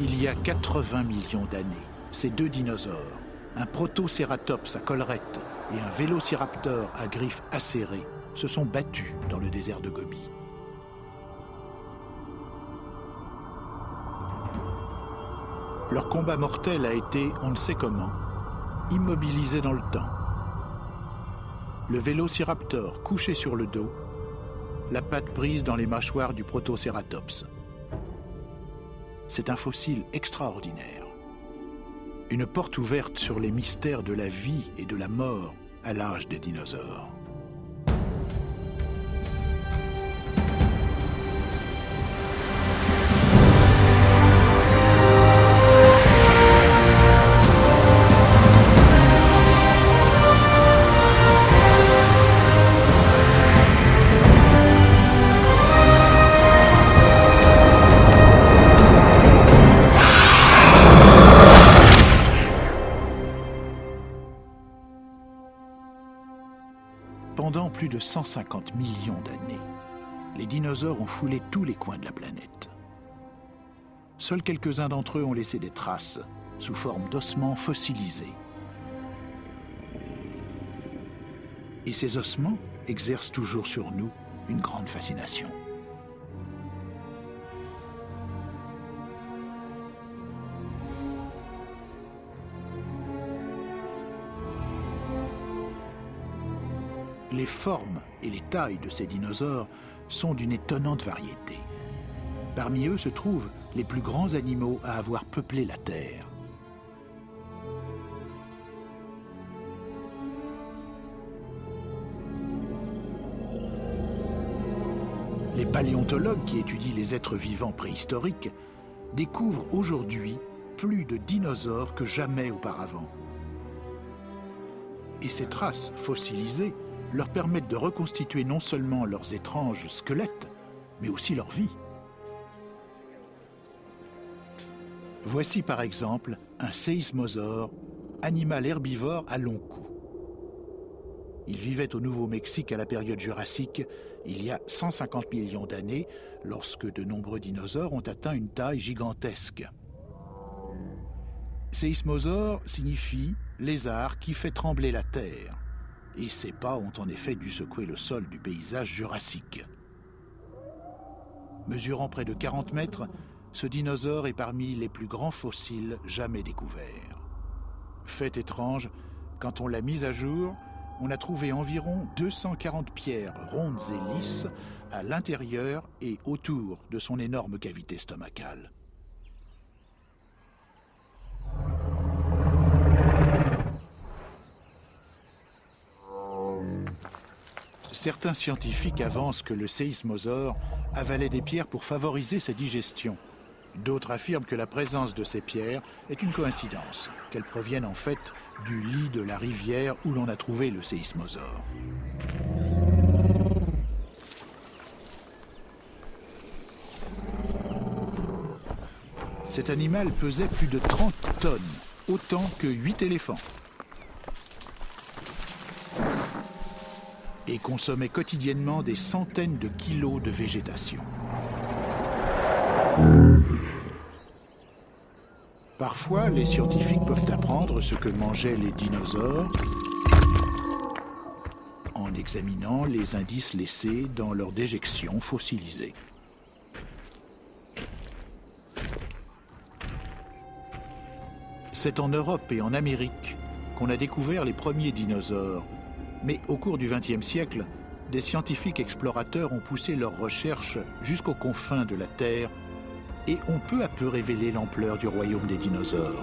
Il y a 80 millions d'années, ces deux dinosaures, un protocératops à collerette et un vélociraptor à griffes acérées, se sont battus dans le désert de Gobi. Leur combat mortel a été, on ne sait comment, immobilisé dans le temps. Le vélociraptor couché sur le dos, la patte prise dans les mâchoires du protocératops. C'est un fossile extraordinaire. Une porte ouverte sur les mystères de la vie et de la mort à l'âge des dinosaures. Pendant plus de 150 millions d'années, les dinosaures ont foulé tous les coins de la planète. Seuls quelques-uns d'entre eux ont laissé des traces sous forme d'ossements fossilisés. Et ces ossements exercent toujours sur nous une grande fascination. Les formes et les tailles de ces dinosaures sont d'une étonnante variété. Parmi eux se trouvent les plus grands animaux à avoir peuplé la Terre. Les paléontologues qui étudient les êtres vivants préhistoriques découvrent aujourd'hui plus de dinosaures que jamais auparavant. Et ces traces fossilisées leur permettent de reconstituer non seulement leurs étranges squelettes, mais aussi leur vie. Voici par exemple un séismosaure, animal herbivore à long cou. Il vivait au Nouveau-Mexique à la période jurassique, il y a 150 millions d'années, lorsque de nombreux dinosaures ont atteint une taille gigantesque. Séismosaure signifie lézard qui fait trembler la terre. Et ses pas ont en effet dû secouer le sol du paysage jurassique. Mesurant près de 40 mètres, ce dinosaure est parmi les plus grands fossiles jamais découverts. Fait étrange, quand on l'a mis à jour, on a trouvé environ 240 pierres rondes et lisses à l'intérieur et autour de son énorme cavité stomacale. Certains scientifiques avancent que le séismosaure avalait des pierres pour favoriser sa digestion. D'autres affirment que la présence de ces pierres est une coïncidence, qu'elles proviennent en fait du lit de la rivière où l'on a trouvé le séismosaure. Cet animal pesait plus de 30 tonnes, autant que 8 éléphants. Et consommait quotidiennement des centaines de kilos de végétation. Parfois, les scientifiques peuvent apprendre ce que mangeaient les dinosaures en examinant les indices laissés dans leurs déjections fossilisées. C'est en Europe et en Amérique qu'on a découvert les premiers dinosaures. Mais au cours du XXe siècle, des scientifiques explorateurs ont poussé leurs recherches jusqu'aux confins de la Terre et ont peu à peu révélé l'ampleur du royaume des dinosaures.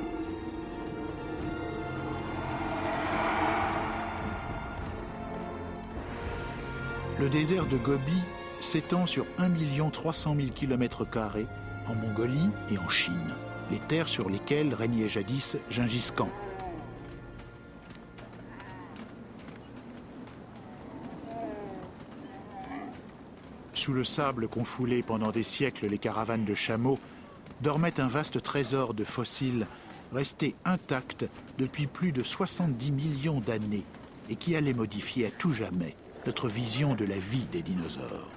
Le désert de Gobi s'étend sur 1 300 000 km² en Mongolie et en Chine, les terres sur lesquelles régnait jadis Gengis Khan. Sous le sable qu'ont foulé pendant des siècles les caravanes de chameaux, dormait un vaste trésor de fossiles restés intacts depuis plus de 70 millions d'années et qui allait modifier à tout jamais notre vision de la vie des dinosaures.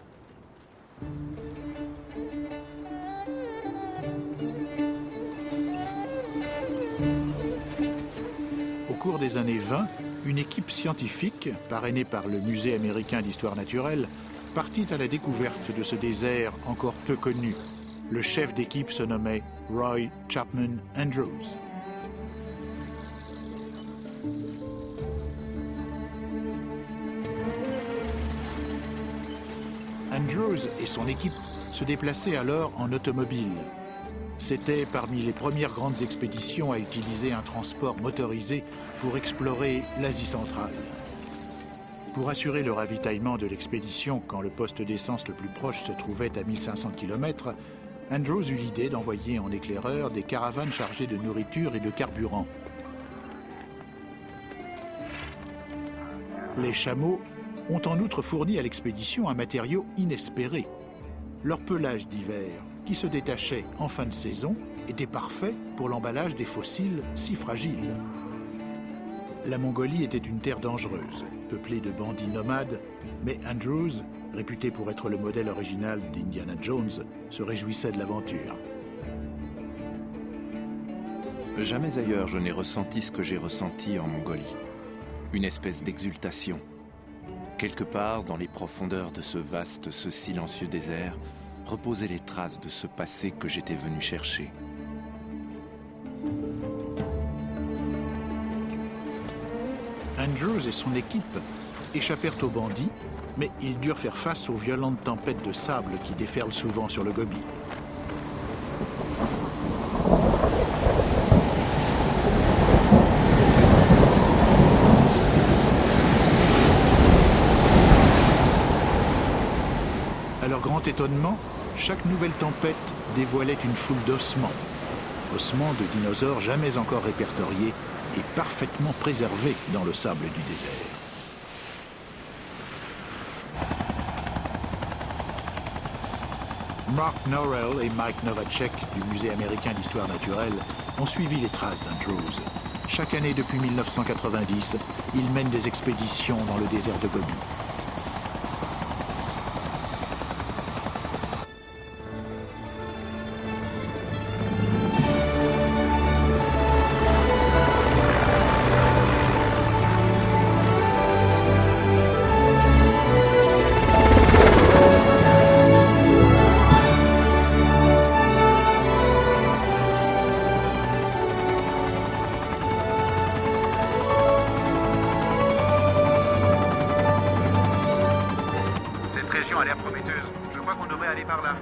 des années 20, une équipe scientifique, parrainée par le Musée américain d'histoire naturelle, partit à la découverte de ce désert encore peu connu. Le chef d'équipe se nommait Roy Chapman Andrews. Andrews et son équipe se déplaçaient alors en automobile. C'était parmi les premières grandes expéditions à utiliser un transport motorisé pour explorer l'Asie centrale. Pour assurer le ravitaillement de l'expédition quand le poste d'essence le plus proche se trouvait à 1500 km, Andrews eut l'idée d'envoyer en éclaireur des caravanes chargées de nourriture et de carburant. Les chameaux ont en outre fourni à l'expédition un matériau inespéré. Leur pelage d'hiver, qui se détachait en fin de saison, était parfait pour l'emballage des fossiles si fragiles. La Mongolie était une terre dangereuse, peuplée de bandits nomades, mais Andrews, réputé pour être le modèle original d'Indiana Jones, se réjouissait de l'aventure. Jamais ailleurs je n'ai ressenti ce que j'ai ressenti en Mongolie. Une espèce d'exultation. Quelque part, dans les profondeurs de ce vaste, ce silencieux désert, reposaient les traces de ce passé que j'étais venu chercher. Andrews et son équipe échappèrent aux bandits, mais ils durent faire face aux violentes tempêtes de sable qui déferlent souvent sur le Gobi. À leur grand étonnement, chaque nouvelle tempête dévoilait une foule d'ossements. Ossements de dinosaures jamais encore répertoriés et parfaitement préservés dans le sable du désert. Mark Norrell et Mike Novacek du Musée américain d'histoire naturelle ont suivi les traces d'Andrews. Chaque année depuis 1990, ils mènent des expéditions dans le désert de Gobi.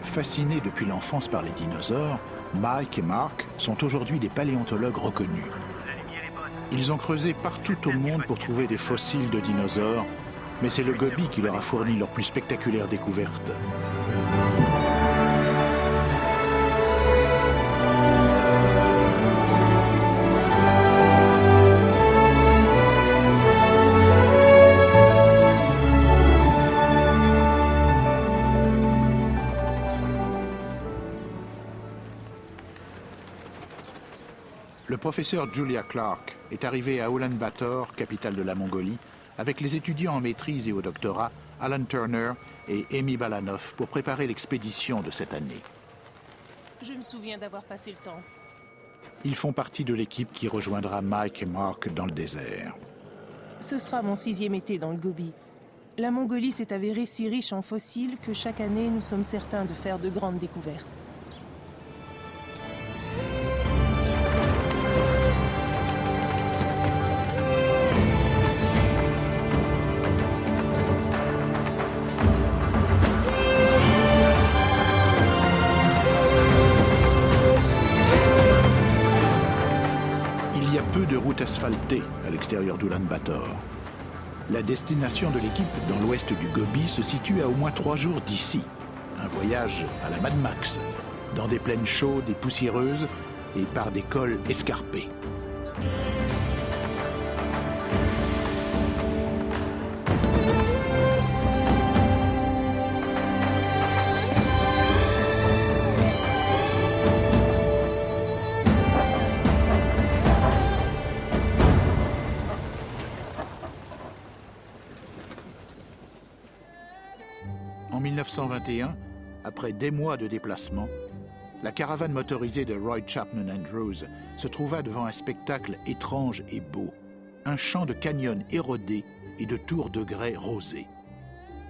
Fascinés depuis l'enfance par les dinosaures, Mike et Mark sont aujourd'hui des paléontologues reconnus. Ils ont creusé partout au monde pour trouver des fossiles de dinosaures, mais c'est le Gobi qui leur a fourni leur plus spectaculaire découverte. Le professeur Julia Clark est arrivé à Ulaanbaatar, capitale de la Mongolie, avec les étudiants en maîtrise et au doctorat Alan Turner et Amy Balanov pour préparer l'expédition de cette année. Je me souviens d'avoir passé le temps. Ils font partie de l'équipe qui rejoindra Mike et Mark dans le désert. Ce sera mon 6e été dans le Gobi. La Mongolie s'est avérée si riche en fossiles que chaque année nous sommes certains de faire de grandes découvertes. Il y a peu de routes asphaltées à l'extérieur d'Ulaanbaatar. La destination de l'équipe dans l'ouest du Gobi se situe à au moins 3 jours d'ici. Un voyage à la Mad Max, dans des plaines chaudes et poussiéreuses et par des cols escarpés. En 1921, après des mois de déplacement, la caravane motorisée de Roy Chapman Andrews se trouva devant un spectacle étrange et beau. un champ de canyons érodés et de tours de grès rosés.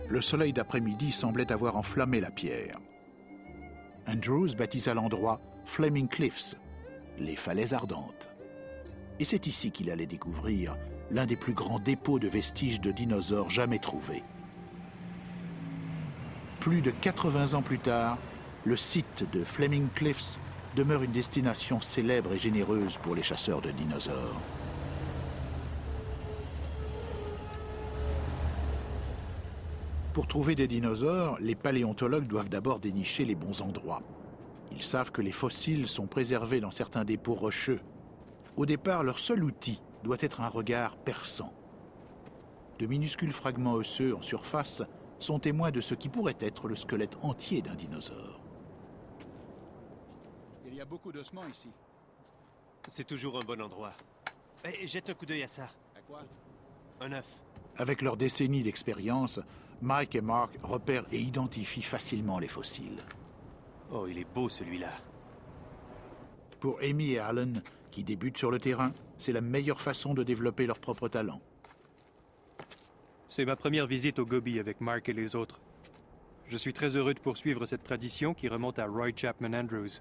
Le soleil d'après-midi semblait avoir enflammé la pierre. Andrews baptisa l'endroit Flaming Cliffs, les falaises ardentes. Et c'est ici qu'il allait découvrir l'un des plus grands dépôts de vestiges de dinosaures jamais trouvés. Plus de 80 ans plus tard, le site de Flaming Cliffs demeure une destination célèbre et généreuse pour les chasseurs de dinosaures. Pour trouver des dinosaures, les paléontologues doivent d'abord dénicher les bons endroits. Ils savent que les fossiles sont préservés dans certains dépôts rocheux. Au départ, leur seul outil doit être un regard perçant. De minuscules fragments osseux en surface sont témoins de ce qui pourrait être le squelette entier d'un dinosaure. Il y a beaucoup d'ossements ici. C'est toujours un bon endroit. Jette un coup d'œil à ça. À quoi? Un œuf. Avec leurs décennies d'expérience, Mike et Mark repèrent et identifient facilement les fossiles. Oh, il est beau celui-là. Pour Amy et Alan, qui débutent sur le terrain, c'est la meilleure façon de développer leur propre talent. C'est ma première visite au Gobi avec Mark et les autres. Je suis très heureux de poursuivre cette tradition qui remonte à Roy Chapman Andrews.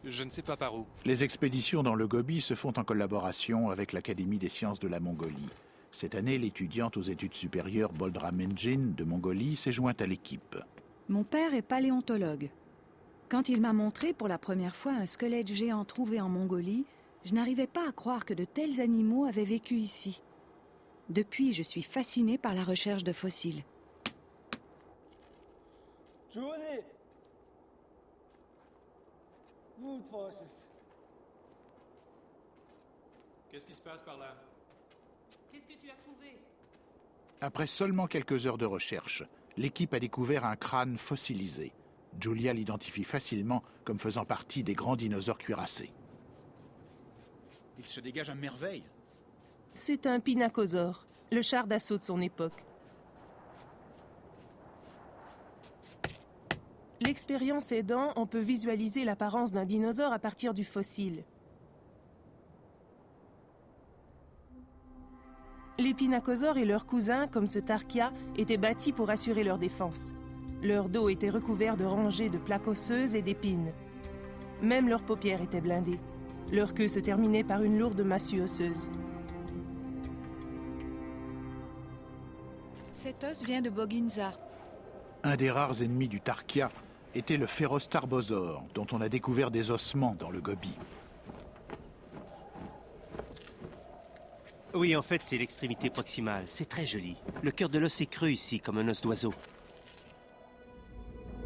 Je ne sais pas par où. Les expéditions dans le Gobi se font en collaboration avec l'Académie des sciences de la Mongolie. Cette année, l'étudiante aux études supérieures Boldra Menjin de Mongolie s'est jointe à l'équipe. Mon père est paléontologue. Quand il m'a montré pour la première fois un squelette géant trouvé en Mongolie, je n'arrivais pas à croire que de tels animaux avaient vécu ici. Depuis, je suis fascinée par la recherche de fossiles. Judy! Qu'est-ce qui se passe par là? Qu'est-ce que tu as trouvé? Après seulement quelques heures de recherche, l'équipe a découvert un crâne fossilisé. Julia l'identifie facilement comme faisant partie des grands dinosaures cuirassés. Il se dégage à merveille. C'est un pinacosaure, le char d'assaut de son époque. L'expérience aidant, on peut visualiser l'apparence d'un dinosaure à partir du fossile. Les pinacosaures et leurs cousins, comme ce Tarkia, étaient bâtis pour assurer leur défense. Leur dos était recouvert de rangées de plaques osseuses et d'épines. Même leurs paupières étaient blindées. Leur queue se terminait par une lourde massue osseuse. Cet os vient de Boginza. Un des rares ennemis du Tarkia était le féroce Tarbosaure, dont on a découvert des ossements dans le Gobi. Oui, en fait, c'est l'extrémité proximale. C'est très joli. Le cœur de l'os est creux ici, comme un os d'oiseau.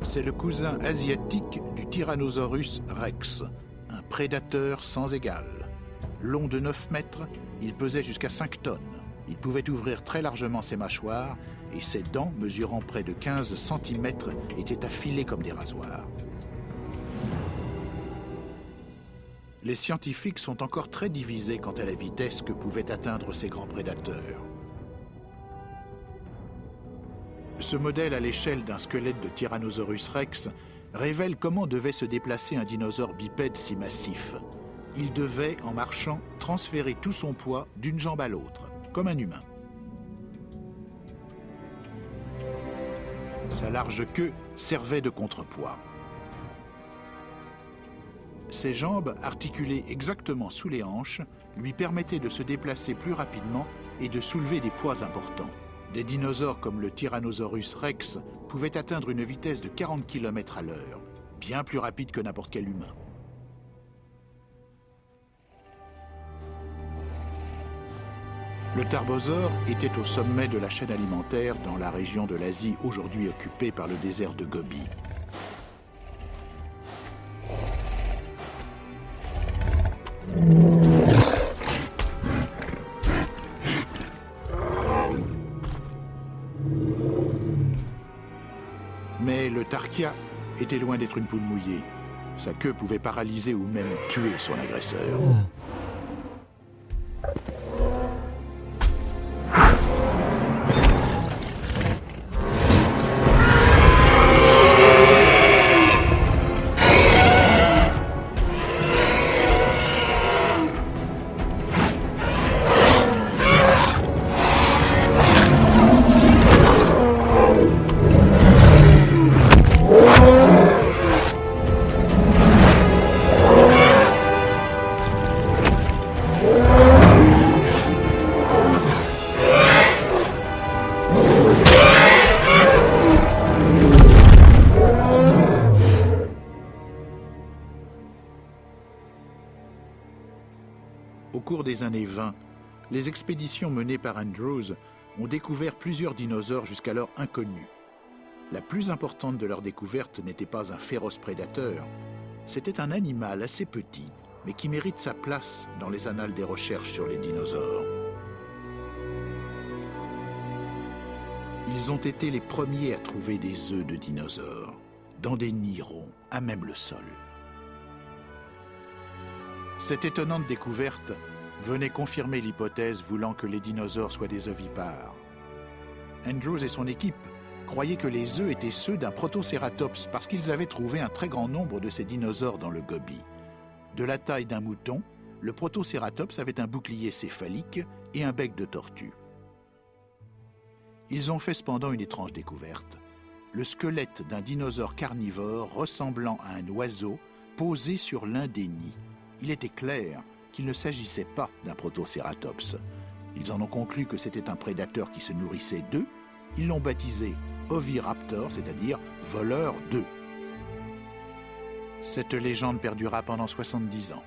C'est le cousin asiatique du Tyrannosaurus rex, un prédateur sans égal. Long de 9 mètres, il pesait jusqu'à 5 tonnes. Il pouvait ouvrir très largement ses mâchoires et ses dents, mesurant près de 15 cm, étaient affilées comme des rasoirs. Les scientifiques sont encore très divisés quant à la vitesse que pouvaient atteindre ces grands prédateurs. Ce modèle à l'échelle d'un squelette de Tyrannosaurus rex révèle comment devait se déplacer un dinosaure bipède si massif. Il devait, en marchant, transférer tout son poids d'une jambe à l'autre, comme un humain. Sa large queue servait de contrepoids. Ses jambes, articulées exactement sous les hanches, lui permettaient de se déplacer plus rapidement et de soulever des poids importants. Des dinosaures comme le Tyrannosaurus rex pouvaient atteindre une vitesse de 40 km à l'heure, bien plus rapide que n'importe quel humain. Le Tarbosaure était au sommet de la chaîne alimentaire dans la région de l'Asie aujourd'hui occupée par le désert de Gobi. Mais le Tarkia était loin d'être une poule mouillée. Sa queue pouvait paralyser ou même tuer son agresseur. cours des années 20, les expéditions menées par Andrews ont découvert plusieurs dinosaures jusqu'alors inconnus. La plus importante de leurs découvertes n'était pas un féroce prédateur, c'était un animal assez petit, mais qui mérite sa place dans les annales des recherches sur les dinosaures. Ils ont été les premiers à trouver des œufs de dinosaures, dans des nids ronds, à même le sol. Cette étonnante découverte venait confirmer l'hypothèse voulant que les dinosaures soient des ovipares. Andrews et son équipe croyaient que les œufs étaient ceux d'un protocératops parce qu'ils avaient trouvé un très grand nombre de ces dinosaures dans le Gobi. De la taille d'un mouton, le protocératops avait un bouclier céphalique et un bec de tortue. Ils ont fait cependant une étrange découverte. Le squelette d'un dinosaure carnivore ressemblant à un oiseau posé sur l'un des nids. Il était clair qu'il ne s'agissait pas d'un protocératops. Ils en ont conclu que c'était un prédateur qui se nourrissait d'œufs. Ils l'ont baptisé oviraptor, c'est-à-dire voleur d'œufs. Cette légende perdura pendant 70 ans.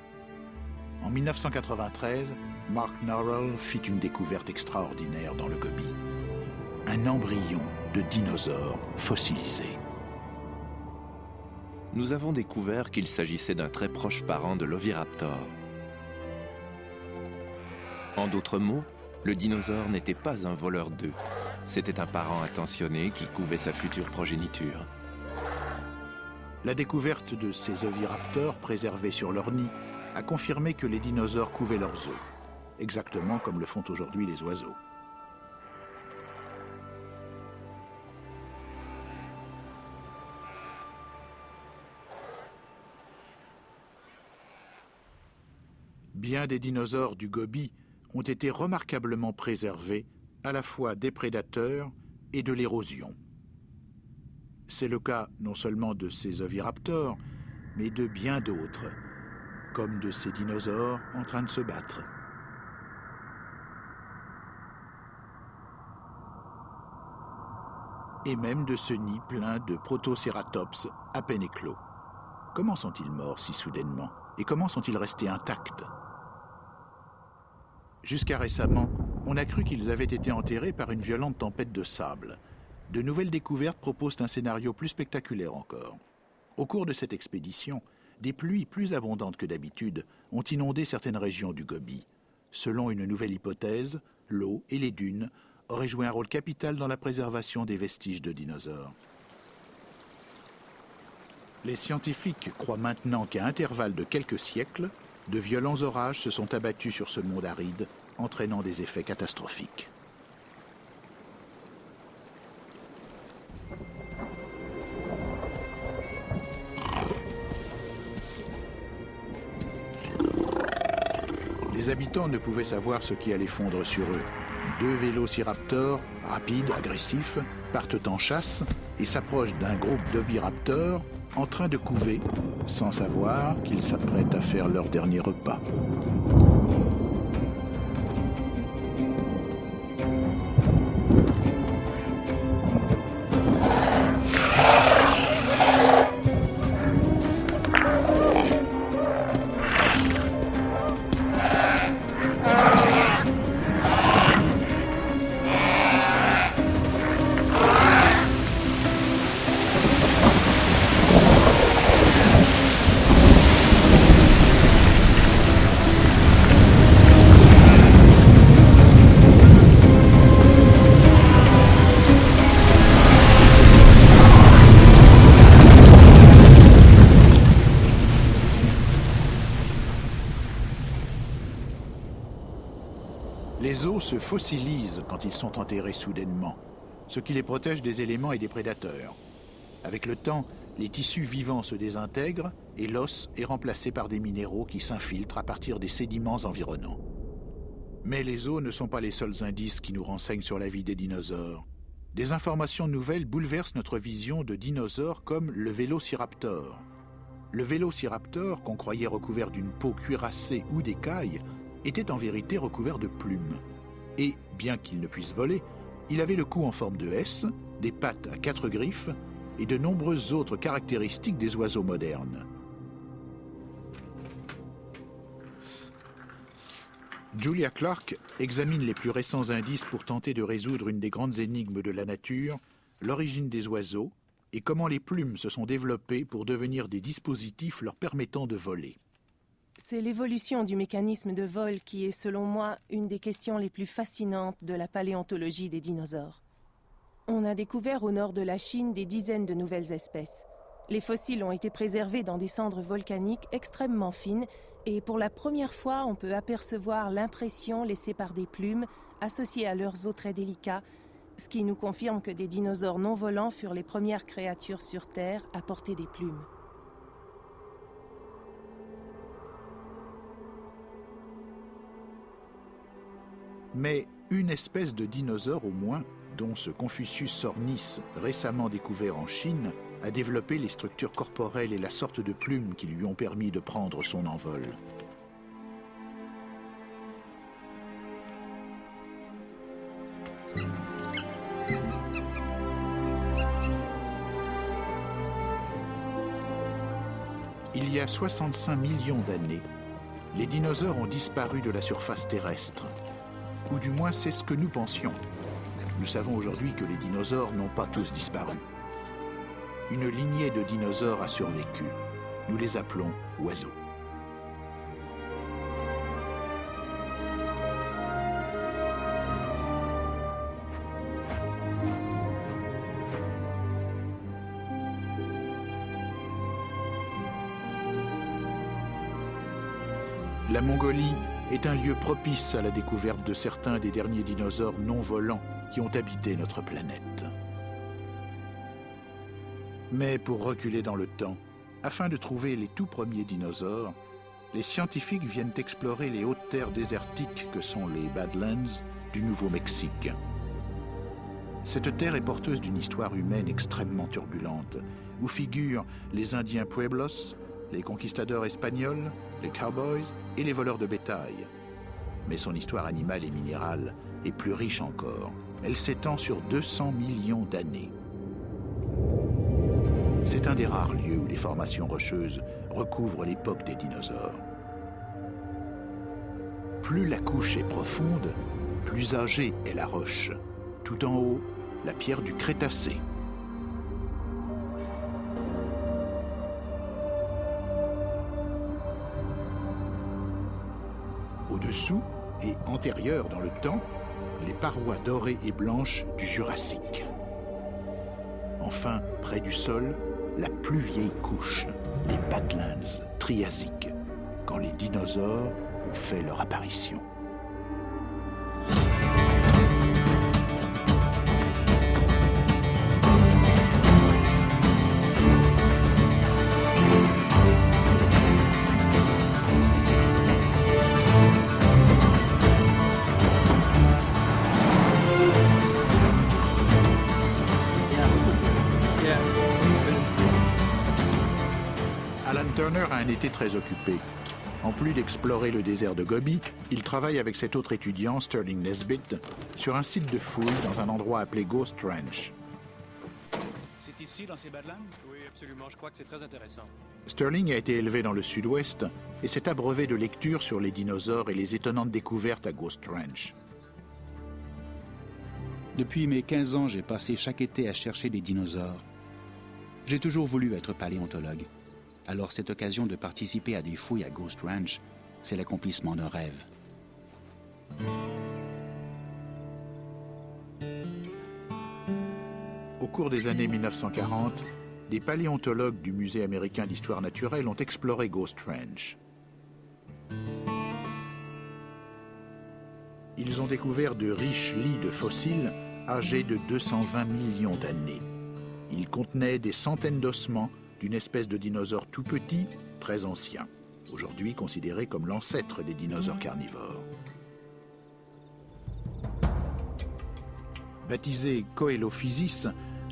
En 1993, Mark Norrell fit une découverte extraordinaire dans le Gobi. Un embryon de dinosaure fossilisé. Nous avons découvert qu'il s'agissait d'un très proche parent de l'oviraptor. En d'autres mots, le dinosaure n'était pas un voleur d'œufs. C'était un parent attentionné qui couvait sa future progéniture. La découverte de ces oviraptors préservés sur leur nid a confirmé que les dinosaures couvaient leurs œufs, exactement comme le font aujourd'hui les oiseaux. Bien des dinosaures du Gobi ont été remarquablement préservés à la fois des prédateurs et de l'érosion. C'est le cas non seulement de ces oviraptors, mais de bien d'autres, comme de ces dinosaures en train de se battre. Et même de ce nid plein de protocératops à peine éclos. Comment sont-ils morts si soudainement? Et comment sont-ils restés intacts? Jusqu'à récemment, on a cru qu'ils avaient été enterrés par une violente tempête de sable. De nouvelles découvertes proposent un scénario plus spectaculaire encore. Au cours de cette expédition, des pluies plus abondantes que d'habitude ont inondé certaines régions du Gobi. Selon une nouvelle hypothèse, l'eau et les dunes auraient joué un rôle capital dans la préservation des vestiges de dinosaures. Les scientifiques croient maintenant qu'à intervalles de quelques siècles, de violents orages se sont abattus sur ce monde aride, entraînant des effets catastrophiques. Les habitants ne pouvaient savoir ce qui allait fondre sur eux. 2 vélociraptors, rapides, agressifs, partent en chasse et s'approchent d'un groupe d'oviraptors en train de couver, sans savoir qu'ils s'apprêtent à faire leur dernier repas. Les os se fossilisent quand ils sont enterrés soudainement, ce qui les protège des éléments et des prédateurs. Avec le temps, les tissus vivants se désintègrent et l'os est remplacé par des minéraux qui s'infiltrent à partir des sédiments environnants. Mais les os ne sont pas les seuls indices qui nous renseignent sur la vie des dinosaures. Des informations nouvelles bouleversent notre vision de dinosaures comme le vélociraptor. Le vélociraptor, qu'on croyait recouvert d'une peau cuirassée ou d'écailles, était en vérité recouvert de plumes. Et, bien qu'il ne puisse voler, il avait le cou en forme de S, des pattes à 4 griffes et de nombreuses autres caractéristiques des oiseaux modernes. Julia Clark examine les plus récents indices pour tenter de résoudre une des grandes énigmes de la nature, l'origine des oiseaux et comment les plumes se sont développées pour devenir des dispositifs leur permettant de voler. C'est l'évolution du mécanisme de vol qui est, selon moi, une des questions les plus fascinantes de la paléontologie des dinosaures. On a découvert au nord de la Chine des dizaines de nouvelles espèces. Les fossiles ont été préservés dans des cendres volcaniques extrêmement fines et pour la première fois, on peut apercevoir l'impression laissée par des plumes associées à leurs os très délicats, ce qui nous confirme que des dinosaures non volants furent les premières créatures sur Terre à porter des plumes. Mais une espèce de dinosaure au moins, dont ce Confucius sornis, récemment découvert en Chine, a développé les structures corporelles et la sorte de plumes qui lui ont permis de prendre son envol. Il y a 65 millions d'années, les dinosaures ont disparu de la surface terrestre. Ou du moins, c'est ce que nous pensions. Nous savons aujourd'hui que les dinosaures n'ont pas tous disparu. Une lignée de dinosaures a survécu. Nous les appelons oiseaux. La Mongolie est un lieu propice à la découverte de certains des derniers dinosaures non volants qui ont habité notre planète. Mais pour reculer dans le temps, afin de trouver les tout premiers dinosaures, les scientifiques viennent explorer les hautes terres désertiques que sont les Badlands du Nouveau-Mexique. Cette terre est porteuse d'une histoire humaine extrêmement turbulente, où figurent les Indiens Pueblos, les conquistadors espagnols, les cowboys et les voleurs de bétail. Mais son histoire animale et minérale est plus riche encore. Elle s'étend sur 200 millions d'années. C'est un des rares lieux où les formations rocheuses recouvrent l'époque des dinosaures. Plus la couche est profonde, plus âgée est la roche. Tout en haut, la pierre du Crétacé. Au-dessous et antérieures dans le temps, les parois dorées et blanches du Jurassique. Enfin, près du sol, la plus vieille couche, les Badlands triasiques, quand les dinosaures ont fait leur apparition. Turner a un été très occupé. En plus d'explorer le désert de Gobi, il travaille avec cet autre étudiant, Sterling Nesbitt, sur un site de fouilles dans un endroit appelé Ghost Ranch. C'est ici, dans ces Badlands? Oui, absolument. Je crois que c'est très intéressant. Sterling a été élevé dans le sud-ouest et s'est abreuvé de lectures sur les dinosaures et les étonnantes découvertes à Ghost Ranch. Depuis mes 15 ans, j'ai passé chaque été à chercher des dinosaures. J'ai toujours voulu être paléontologue. Alors cette occasion de participer à des fouilles à Ghost Ranch, c'est l'accomplissement d'un rêve. Au cours des années 1940, des paléontologues du Musée américain d'histoire naturelle ont exploré Ghost Ranch. Ils ont découvert de riches lits de fossiles âgés de 220 millions d'années. Ils contenaient des centaines d'ossements d'une espèce de dinosaure tout petit, très ancien, aujourd'hui considéré comme l'ancêtre des dinosaures carnivores. Baptisé Coelophysis,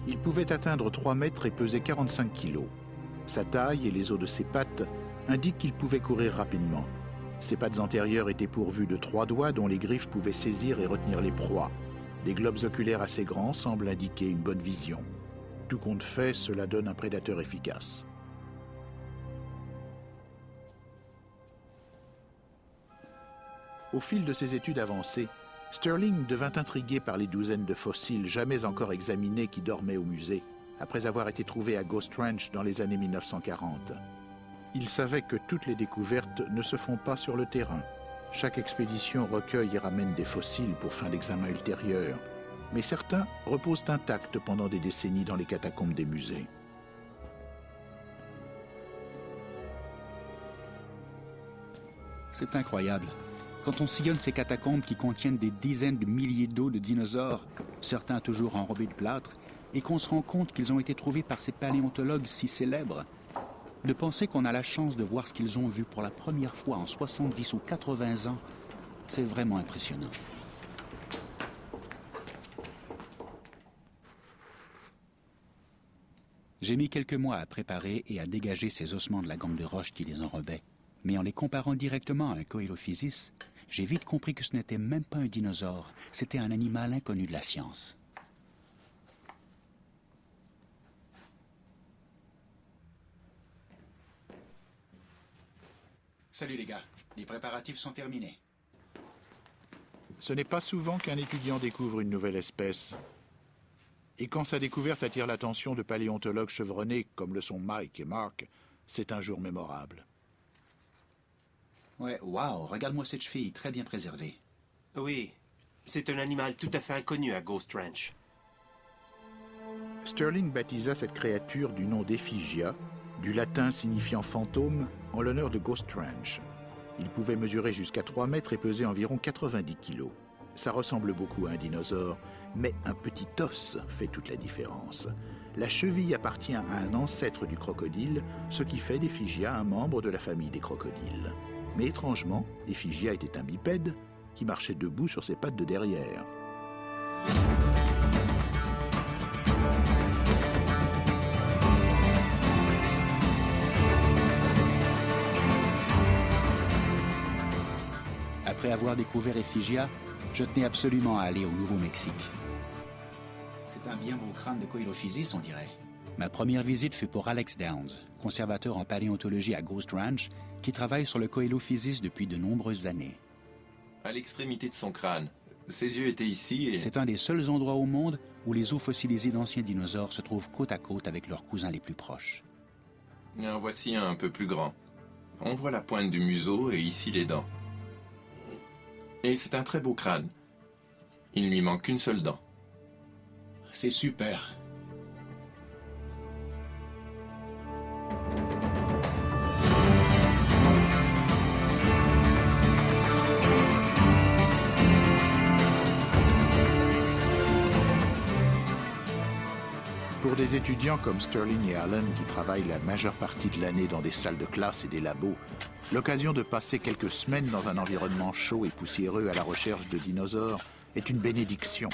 il pouvait atteindre 3 mètres et peser 45 kilos. Sa taille et les os de ses pattes indiquent qu'il pouvait courir rapidement. Ses pattes antérieures étaient pourvues de 3 doigts dont les griffes pouvaient saisir et retenir les proies. Des globes oculaires assez grands semblent indiquer une bonne vision. Tout compte fait, cela donne un prédateur efficace. Au fil de ses études avancées, Sterling devint intrigué par les douzaines de fossiles jamais encore examinés qui dormaient au musée, après avoir été trouvés à Ghost Ranch dans les années 1940. Il savait que toutes les découvertes ne se font pas sur le terrain. Chaque expédition recueille et ramène des fossiles pour fin d'examen ultérieur, mais certains reposent intacts pendant des décennies dans les catacombes des musées. C'est incroyable. Quand on sillonne ces catacombes qui contiennent des dizaines de milliers d'os de dinosaures, certains toujours enrobés de plâtre, et qu'on se rend compte qu'ils ont été trouvés par ces paléontologues si célèbres, de penser qu'on a la chance de voir ce qu'ils ont vu pour la première fois en 70 ou 80 ans, c'est vraiment impressionnant. J'ai mis quelques mois à préparer et à dégager ces ossements de la gangue de roche qui les enrobaient. Mais en les comparant directement à un Coelophysis, j'ai vite compris que ce n'était même pas un dinosaure, c'était un animal inconnu de la science. Salut les gars, les préparatifs sont terminés. Ce n'est pas souvent qu'un étudiant découvre une nouvelle espèce. Et quand sa découverte attire l'attention de paléontologues chevronnés comme le sont Mike et Mark, c'est un jour mémorable. Ouais, waouh, regarde-moi cette cheville, très bien préservée. Oui, c'est un animal tout à fait inconnu à Ghost Ranch. Sterling baptisa cette créature du nom d'Ephigia, du latin signifiant fantôme, en l'honneur de Ghost Ranch. Il pouvait mesurer jusqu'à 3 mètres et peser environ 90 kilos. Ça ressemble beaucoup à un dinosaure, mais un petit os fait toute la différence. La cheville appartient à un ancêtre du crocodile, ce qui fait d'Ephigia un membre de la famille des crocodiles. Mais étrangement, Ephigia était un bipède qui marchait debout sur ses pattes de derrière. Après avoir découvert Ephigia, je tenais absolument à aller au Nouveau-Mexique. C'est un bien beau crâne de Coelophysis, on dirait. Ma première visite fut pour Alex Downs, conservateur en paléontologie à Ghost Ranch, qui travaille sur le Coelophysis depuis de nombreuses années. À l'extrémité de son crâne. Ses yeux étaient ici et... C'est un des seuls endroits au monde où les os fossilisés d'anciens dinosaures se trouvent côte à côte avec leurs cousins les plus proches. En voici un peu plus grand. On voit la pointe du museau et ici les dents. Et c'est un très beau crâne. Il ne lui manque qu'une seule dent. C'est super. Pour des étudiants comme Sterling et Allen qui travaillent la majeure partie de l'année dans des salles de classe et des labos, l'occasion de passer quelques semaines dans un environnement chaud et poussiéreux à la recherche de dinosaures est une bénédiction.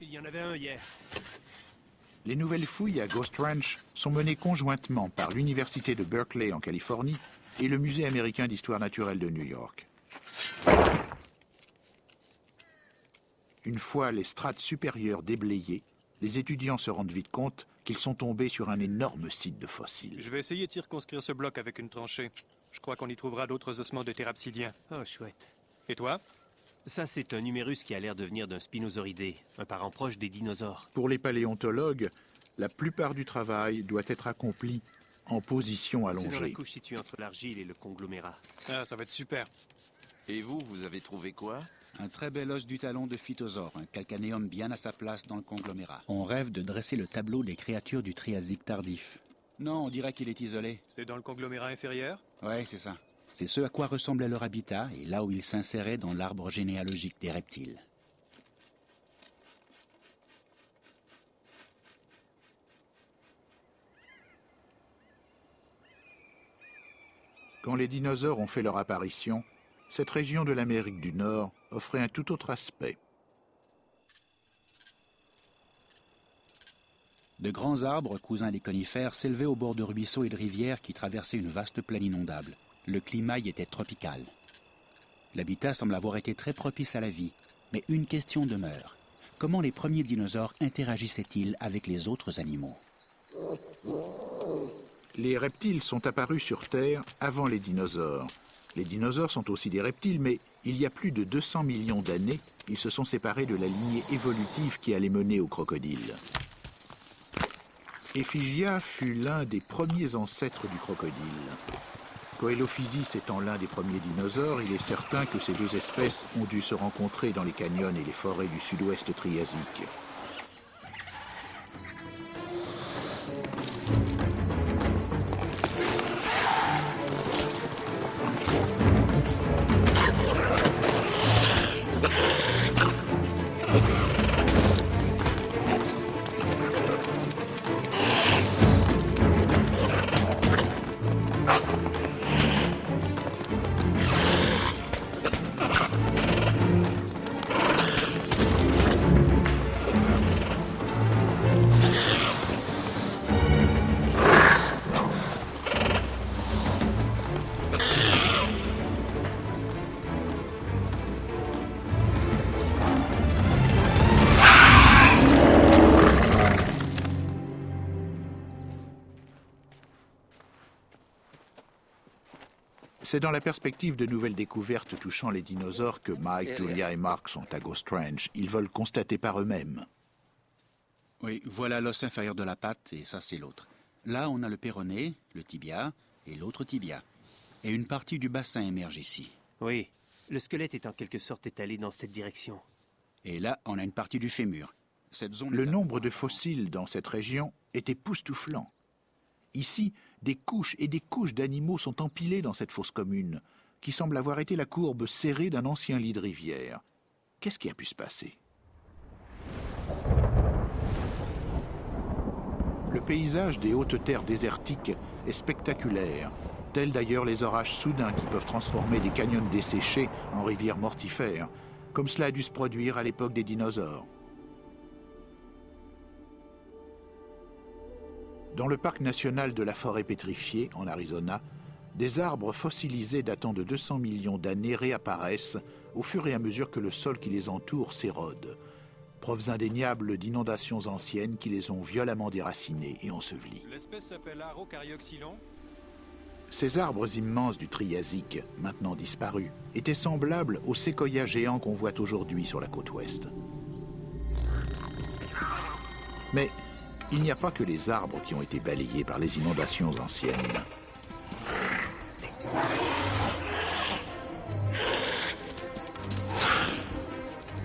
Il y en avait un hier. Les nouvelles fouilles à Ghost Ranch sont menées conjointement par l'Université de Berkeley en Californie et le Musée américain d'histoire naturelle de New York. Une fois les strates supérieures déblayées, les étudiants se rendent vite compte qu'ils sont tombés sur un énorme site de fossiles. Je vais essayer de circonscrire ce bloc avec une tranchée. Je crois qu'on y trouvera d'autres ossements de thérapsidiens. Oh, chouette. Et toi? Ça, c'est un numérus qui a l'air de venir d'un spinosauridé, un parent proche des dinosaures. Pour les paléontologues, la plupart du travail doit être accompli en position C'est dans la allongée. couche située entre l'argile et le conglomérat. Ah, ça va être super. Et vous, vous avez trouvé quoi? Un très bel os du talon de phytosaure, un calcanéum bien à sa place dans le conglomérat. On rêve de dresser le tableau des créatures du Triasique tardif. Non, on dirait qu'il est isolé. C'est dans le conglomérat inférieur? Ouais, c'est ça. C'est ce à quoi ressemblait leur habitat et là où ils s'inséraient dans l'arbre généalogique des reptiles. Quand les dinosaures ont fait leur apparition, cette région de l'Amérique du Nord offrait un tout autre aspect. De grands arbres, cousins des conifères, s'élevaient au bord de ruisseaux et de rivières qui traversaient une vaste plaine inondable. Le climat y était tropical. L'habitat semble avoir été très propice à la vie, mais une question demeure. Comment les premiers dinosaures interagissaient-ils avec les autres animaux? Les reptiles sont apparus sur Terre avant les dinosaures. Les dinosaures sont aussi des reptiles, mais il y a plus de 200 millions d'années, ils se sont séparés de la lignée évolutive qui allait mener aux crocodiles. Ephigia fut l'un des premiers ancêtres du crocodile. Coelophysis étant l'un des premiers dinosaures, il est certain que ces deux espèces ont dû se rencontrer dans les canyons et les forêts du sud-ouest triasique. C'est dans la perspective de nouvelles découvertes touchant les dinosaures que Mike, Julia et Mark sont à Ghost Ranch. Ils veulent constater par eux-mêmes. Oui, voilà l'os inférieur de la patte, et ça c'est l'autre. Là, on a le péroné, le tibia, et l'autre tibia. Et une partie du bassin émerge ici. Oui, le squelette est en quelque sorte étalé dans cette direction. Et là, on a une partie du fémur. Cette zone Le nombre de fossiles dans cette région est époustouflant. Ici, des couches et des couches d'animaux sont empilées dans cette fosse commune, qui semble avoir été la courbe serrée d'un ancien lit de rivière. Qu'est-ce qui a pu se passer? Le paysage des hautes terres désertiques est spectaculaire, tels d'ailleurs les orages soudains qui peuvent transformer des canyons desséchés en rivières mortifères, comme cela a dû se produire à l'époque des dinosaures. Dans le parc national de la forêt pétrifiée, en Arizona, des arbres fossilisés datant de 200 millions d'années réapparaissent au fur et à mesure que le sol qui les entoure s'érode. Preuves indéniables d'inondations anciennes qui les ont violemment déracinés et ensevelis. L'espèce s'appelle Arocarioxylon. Ces arbres immenses du Triasique, maintenant disparus, étaient semblables aux séquoias géants qu'on voit aujourd'hui sur la côte ouest. Mais il n'y a pas que les arbres qui ont été balayés par les inondations anciennes.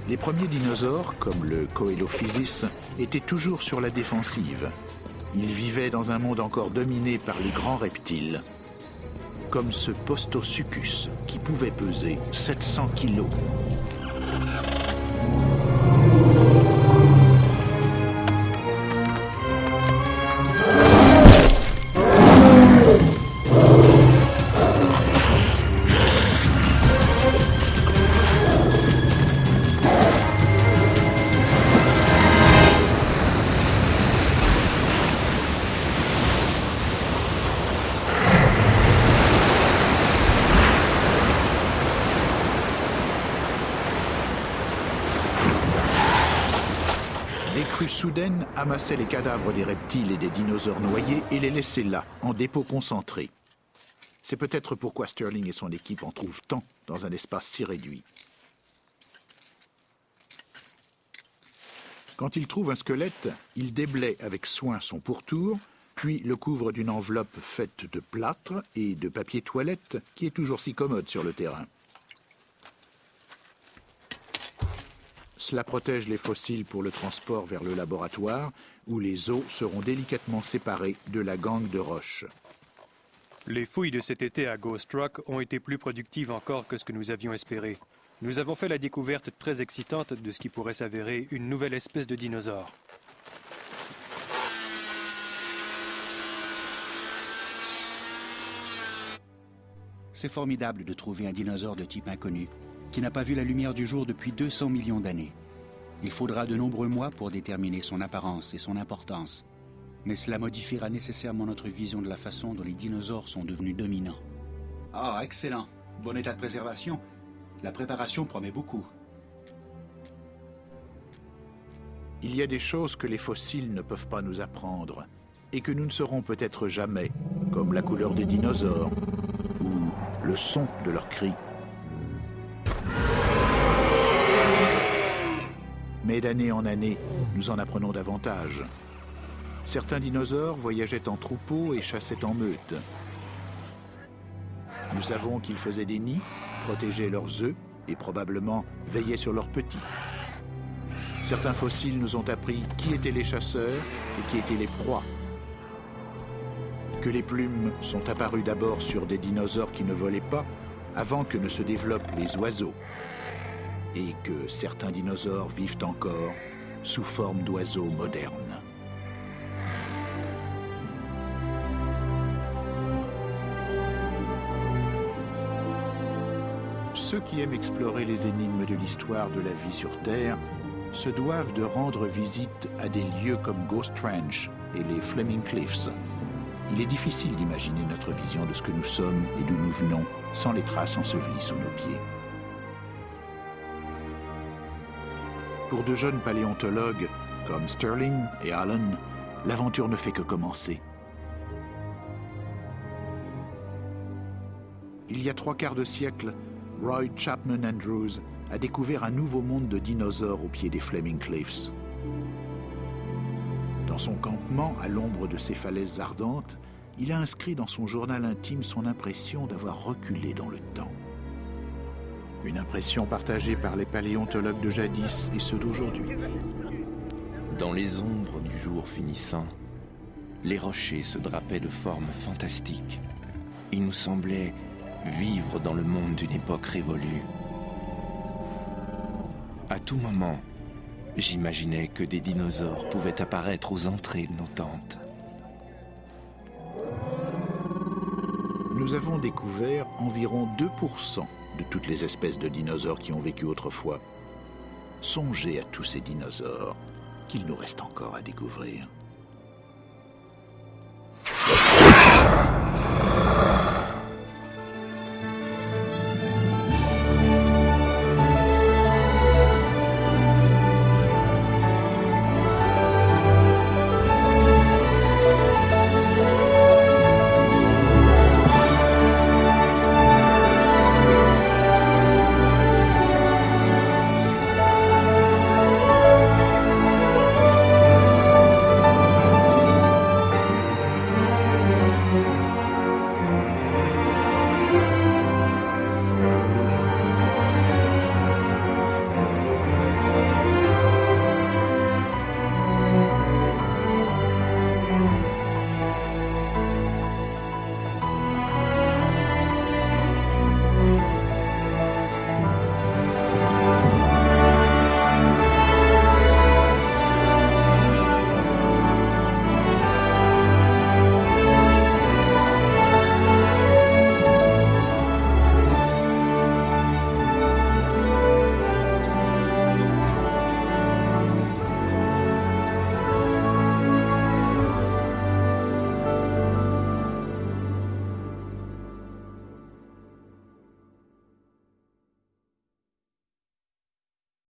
Les premiers dinosaures, comme le Coelophysis, étaient toujours sur la défensive. Ils vivaient dans un monde encore dominé par les grands reptiles, comme ce Postosuchus qui pouvait peser 700 kilos. Soudaine amassait les cadavres des reptiles et des dinosaures noyés et les laissait là, en dépôt concentré. C'est peut-être pourquoi Sterling et son équipe en trouvent tant dans un espace si réduit. Quand ils trouvent un squelette, ils déblaient avec soin son pourtour, puis le couvrent d'une enveloppe faite de plâtre et de papier toilette qui est toujours si commode sur le terrain. Cela protège les fossiles pour le transport vers le laboratoire, où les os seront délicatement séparés de la gangue de roches. Les fouilles de cet été à Ghost Rock ont été plus productives encore que ce que nous avions espéré. Nous avons fait la découverte très excitante de ce qui pourrait s'avérer une nouvelle espèce de dinosaure. C'est formidable de trouver un dinosaure de type inconnu, qui n'a pas vu la lumière du jour depuis 200 millions d'années. Il faudra de nombreux mois pour déterminer son apparence et son importance. Mais cela modifiera nécessairement notre vision de la façon dont les dinosaures sont devenus dominants. Ah, excellent. Bon état de préservation. La préparation promet beaucoup. Il y a des choses que les fossiles ne peuvent pas nous apprendre, et que nous ne saurons peut-être jamais, comme la couleur des dinosaures ou le son de leurs cris. Mais d'année en année, nous en apprenons davantage. Certains dinosaures voyageaient en troupeau et chassaient en meute. Nous savons qu'ils faisaient des nids, protégeaient leurs œufs et probablement veillaient sur leurs petits. Certains fossiles nous ont appris qui étaient les chasseurs et qui étaient les proies. Que les plumes sont apparues d'abord sur des dinosaures qui ne volaient pas avant que ne se développent les oiseaux. Et que certains dinosaures vivent encore sous forme d'oiseaux modernes. Ceux qui aiment explorer les énigmes de l'histoire de la vie sur Terre se doivent de rendre visite à des lieux comme Ghost Ranch et les Flaming Cliffs. Il est difficile d'imaginer notre vision de ce que nous sommes et d'où nous venons sans les traces ensevelies sous nos pieds. Pour de jeunes paléontologues comme Sterling et Allen, l'aventure ne fait que commencer. Il y a 3/4 de siècle, Roy Chapman Andrews a découvert un nouveau monde de dinosaures au pied des Flaming Cliffs. Dans son campement, à l'ombre de ces falaises ardentes, il a inscrit dans son journal intime son impression d'avoir reculé dans le temps. Une impression partagée par les paléontologues de jadis et ceux d'aujourd'hui. Dans les ombres du jour finissant, les rochers se drapaient de formes fantastiques. Ils nous semblaient vivre dans le monde d'une époque révolue. À tout moment, j'imaginais que des dinosaures pouvaient apparaître aux entrées de nos tentes. Nous avons découvert environ 2% de toutes les espèces de dinosaures qui ont vécu autrefois. Songez à tous ces dinosaures qu'il nous reste encore à découvrir.